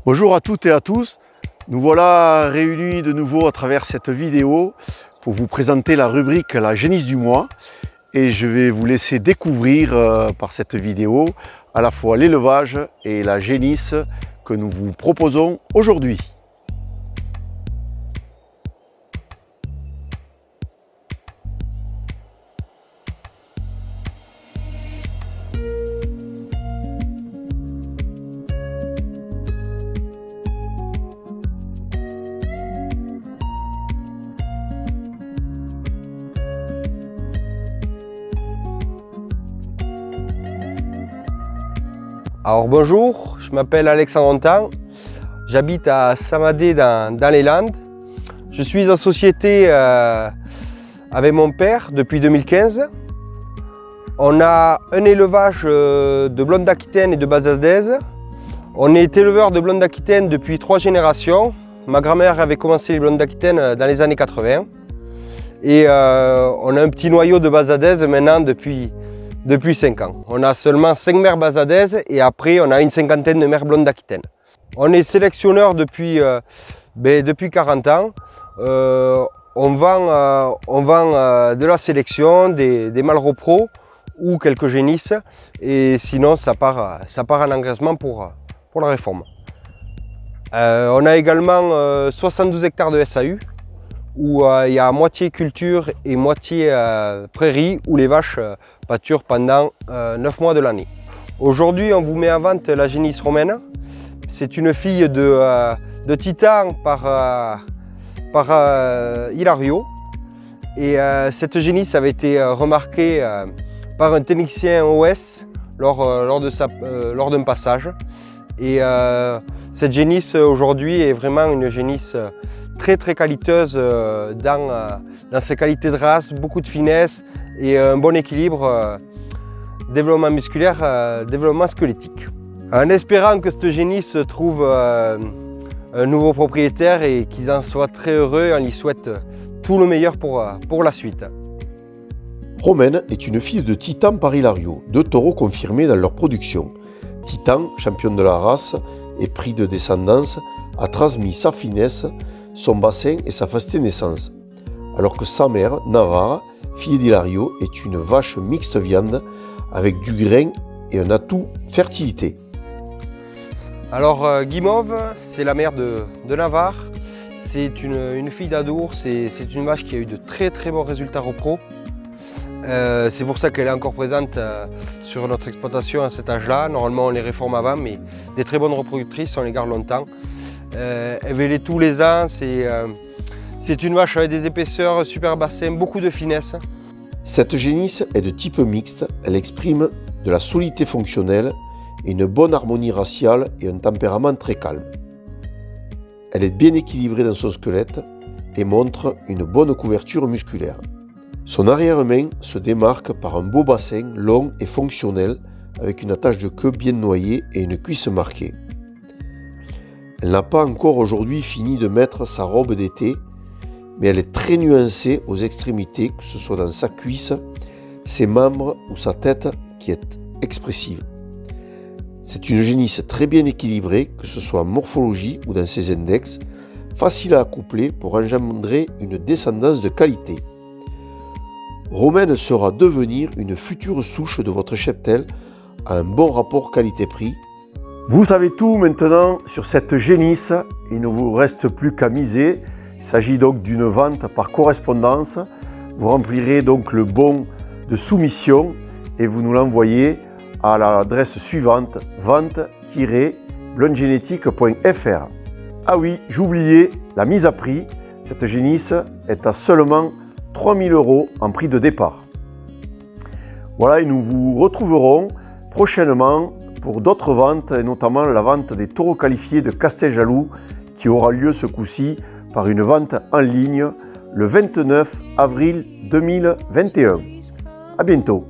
Bonjour à toutes et à tous, nous voilà réunis de nouveau à travers cette vidéo pour vous présenter la rubrique La génisse du mois et je vais vous laisser découvrir par cette vidéo à la fois l'élevage et la génisse que nous vous proposons aujourd'hui. Alors bonjour, je m'appelle Alexandre Ontan, j'habite à Samadé dans les Landes. Je suis en société avec mon père depuis 2015. On a un élevage de blondes d'Aquitaine et de Bazadaises. On est éleveur de blondes d'Aquitaine depuis 3 générations. Ma grand-mère avait commencé les blondes d'Aquitaine dans les années 80. Et on a un petit noyau de Bazadaises maintenant depuis 5 ans. On a seulement 5 mères Bazadaises et après on a une cinquantaine de mères blondes d'Aquitaine. On est sélectionneur depuis 40 ans. On vend de la sélection, des mâles repros ou quelques génisses et sinon ça part en engraissement pour la réforme. On a également 72 hectares de SAU où il y a moitié culture et moitié prairie où les vaches pâturent pendant 9 mois de l'année. Aujourd'hui, on vous met en vente la génisse romaine. C'est une fille de Titan par Hilario. Et cette génisse avait été remarquée par un technicien OS lors d'un passage. Et cette génisse aujourd'hui est vraiment une génisse très qualiteuse dans ses qualités de race, beaucoup de finesse et un bon équilibre, développement musculaire, développement squelettique. En espérant que cette génisse trouve un nouveau propriétaire et qu'ils en soient très heureux, on lui souhaite tout le meilleur pour la suite. Romaine est une fille de Titan par Hilario, 2 taureaux confirmés dans leur production. Titan, champion de la race et prix de descendance, a transmis sa finesse, son bassin et sa faceté naissance. Alors que sa mère, Navarre, fille d'Hilario, est une vache mixte viande avec du grain et un atout fertilité. Alors Guimauve, c'est la mère de Navarre. C'est une fille d'Adour, c'est une vache qui a eu de très bons résultats repros. C'est pour ça qu'elle est encore présente sur notre exploitation à cet âge-là. Normalement on les réforme avant, mais des très bonnes reproductrices, on les garde longtemps. Elle vélait tous les ans, c'est une vache avec des épaisseurs, super bassin, beaucoup de finesse. Cette génisse est de type mixte, elle exprime de la solidité fonctionnelle, une bonne harmonie raciale et un tempérament très calme. Elle est bien équilibrée dans son squelette et montre une bonne couverture musculaire. Son arrière-main se démarque par un beau bassin long et fonctionnel avec une attache de queue bien noyée et une cuisse marquée. Elle n'a pas encore aujourd'hui fini de mettre sa robe d'été, mais elle est très nuancée aux extrémités, que ce soit dans sa cuisse, ses membres ou sa tête qui est expressive. C'est une génisse très bien équilibrée, que ce soit en morphologie ou dans ses index, facile à accoupler pour engendrer une descendance de qualité. Romaine sera devenir une future souche de votre cheptel à un bon rapport qualité-prix. Vous savez tout maintenant sur cette génisse, il ne vous reste plus qu'à miser. Il s'agit donc d'une vente par correspondance. Vous remplirez donc le bon de soumission et vous nous l'envoyez à l'adresse suivante, vente-blondegénétique.fr. Ah oui, j'oubliais la mise à prix. Cette génisse est à seulement 3 000 € en prix de départ. Voilà, et nous vous retrouverons prochainement pour d'autres ventes, et notamment la vente des taureaux qualifiés de Casteljaloux qui aura lieu ce coup-ci par une vente en ligne le 29 avril 2021. À bientôt.